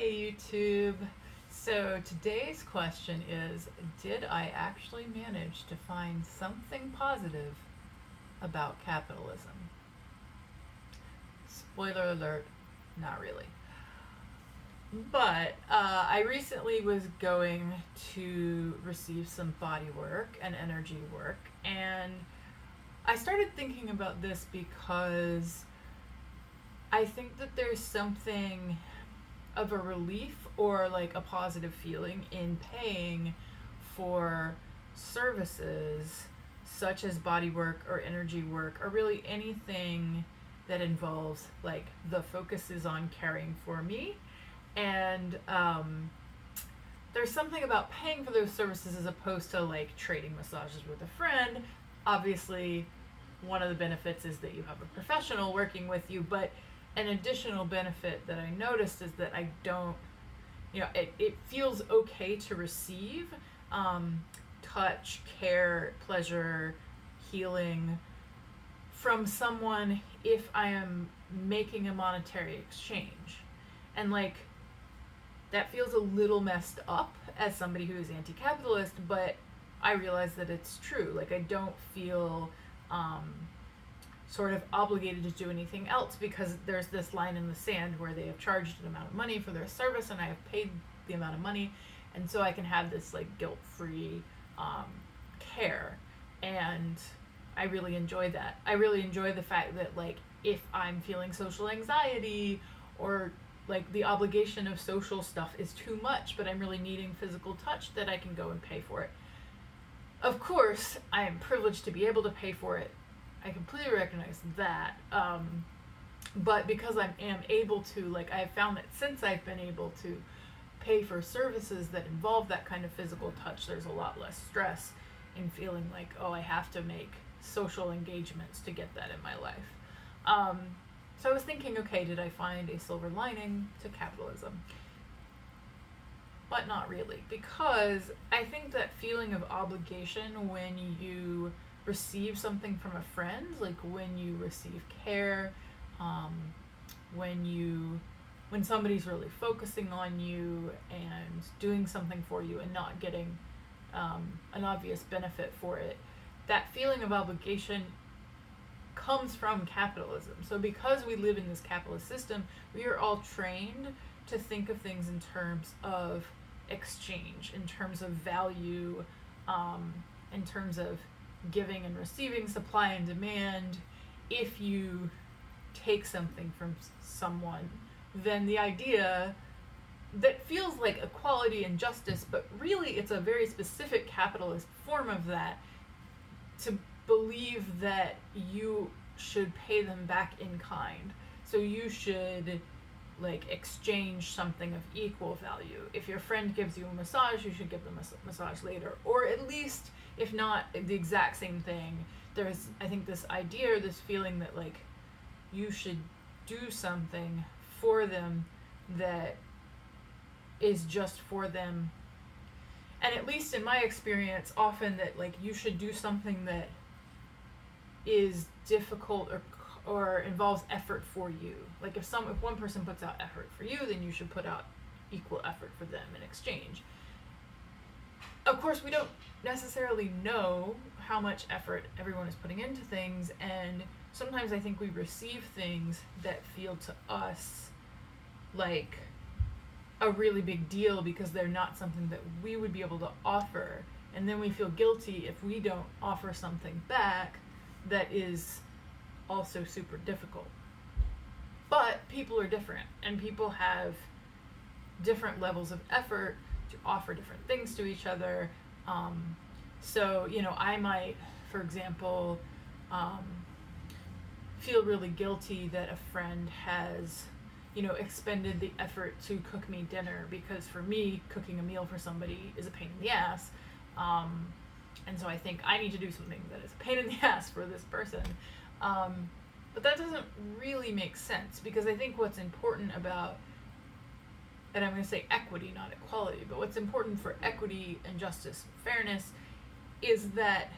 Hey YouTube. So today's question is, did I actually manage to find something positive about capitalism? Spoiler alert, not really. But I recently was going to receive some body work and energy work, and I started thinking about this because I think that there's something of a relief or like a positive feeling in paying for services such as body work or energy work or really anything that involves like the focus is on caring for me. And there's something about paying for those services as opposed to like trading massages with a friend. Obviously, one of the benefits is that you have a professional working with you, but an additional benefit that I noticed is that I don't, it feels okay to receive touch, care, pleasure, healing from someone if I am making a monetary exchange. And like, that feels a little messed up as somebody who is anti-capitalist, but I realize that it's true. Like, I don't feel sort of obligated to do anything else because there's this line in the sand where they have charged an amount of money for their service and I have paid the amount of money, and so I can have this like guilt-free care. And I really enjoy that. I really enjoy the fact that like if I'm feeling social anxiety or like the obligation of social stuff is too much but I'm really needing physical touch, that I can go and pay for it. Of course, I am privileged to be able to pay for it. I completely recognize that. But because I am able to, like, I've found that since I've been able to pay for services that involve that kind of physical touch, there's a lot less stress in feeling like, oh, I have to make social engagements to get that in my life. So I was thinking, okay, did I find a silver lining to capitalism? But not really, because I think that feeling of obligation when you receive something from a friend, like when you receive care, when somebody's really focusing on you and doing something for you and not getting an obvious benefit for it, that feeling of obligation comes from capitalism. So because we live in this capitalist system, we are all trained to think of things in terms of exchange, in terms of value, in terms of giving and receiving, supply and demand. If you take something from someone, then the idea that feels like equality and justice, but really it's a very specific capitalist form of that, to believe that you should pay them back in kind. So you should like exchange something of equal value. If your friend gives you a massage, you should give them a massage later, or at least, if not the exact same thing, there's, I think, this idea or this feeling that like you should do something for them that is just for them. And at least in my experience, often that like you should do something that is difficult or involves effort for you. Like if one person puts out effort for you, then you should put out equal effort for them in exchange. Of course, we don't necessarily know how much effort everyone is putting into things, and sometimes I think we receive things that feel to us like a really big deal because they're not something that we would be able to offer, and then we feel guilty if we don't offer something back that is also super difficult. But people are different, and people have different levels of effort to offer different things to each other. So, I might, for example, feel really guilty that a friend has, expended the effort to cook me dinner, because for me, cooking a meal for somebody is a pain in the ass. And so I think I need to do something that is a pain in the ass for this person. But that doesn't really make sense, because I think what's important about, and I'm going to say equity, not equality, but what's important for equity and justice and fairness is that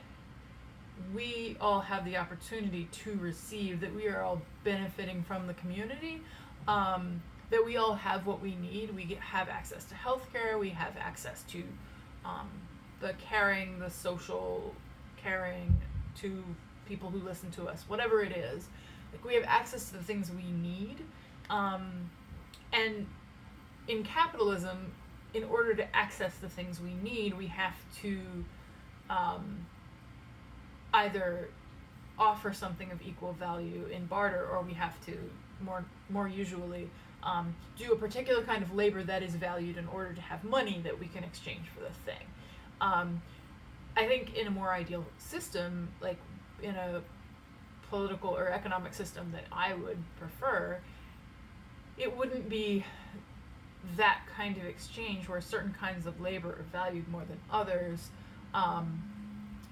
we all have the opportunity to receive, that we are all benefiting from the community, that that we all have what we need. We have access to healthcare. We have access to the caring, the social caring, to people who listen to us, whatever it is. Like, we have access to the things we need. And in capitalism, in order to access the things we need, we have to either offer something of equal value in barter, or we have to more usually do a particular kind of labor that is valued in order to have money that we can exchange for the thing. I think in a more ideal system, like in a political or economic system that I would prefer, it wouldn't be that kind of exchange where certain kinds of labor are valued more than others.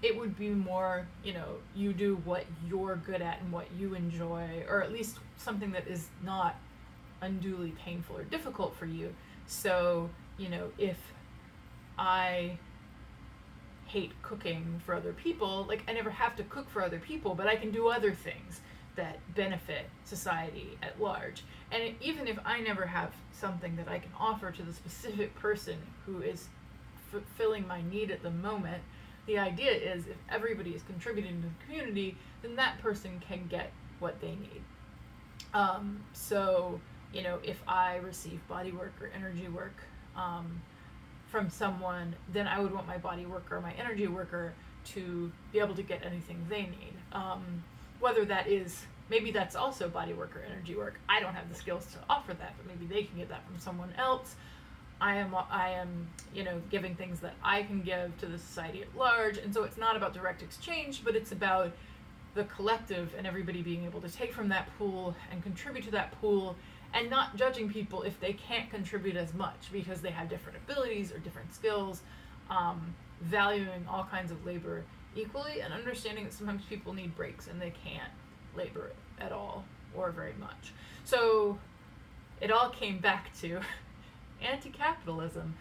It would be more, you do what you're good at and what you enjoy, or at least something that is not unduly painful or difficult for you. So, if I hate cooking for other people, like, I never have to cook for other people, but I can do other things that benefit society at large. And even if I never have something that I can offer to the specific person who is fulfilling my need at the moment, the idea is if everybody is contributing to the community, then that person can get what they need. So, if I receive bodywork or energy work from someone, then I would want my body worker or my energy worker to be able to get anything they need. Whether that is, maybe that's also body work or energy work. I don't have the skills to offer that, but maybe they can get that from someone else. I am, giving things that I can give to the society at large, and so it's not about direct exchange, but it's about the collective and everybody being able to take from that pool and contribute to that pool, and not judging people if they can't contribute as much because they have different abilities or different skills, valuing all kinds of labor equally, and understanding that sometimes people need breaks and they can't labor at all or very much. So it all came back to anti-capitalism,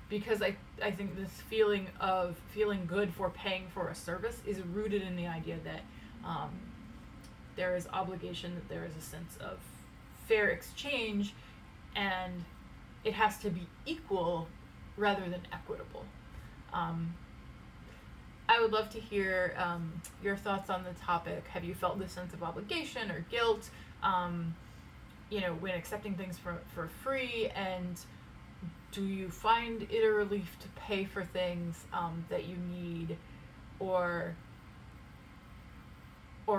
because I think this feeling of feeling good for paying for a service is rooted in the idea that there is obligation, that there is a sense of fair exchange, and it has to be equal rather than equitable. I would love to hear your thoughts on the topic. Have you felt this sense of obligation or guilt, when accepting things for free? And do you find it a relief to pay for things that you need, or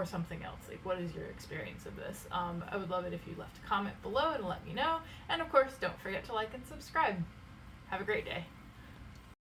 something else? Like, what is your experience of this? I would love it if you left a comment below and let me know. And of course, don't forget to like and subscribe. Have a great day.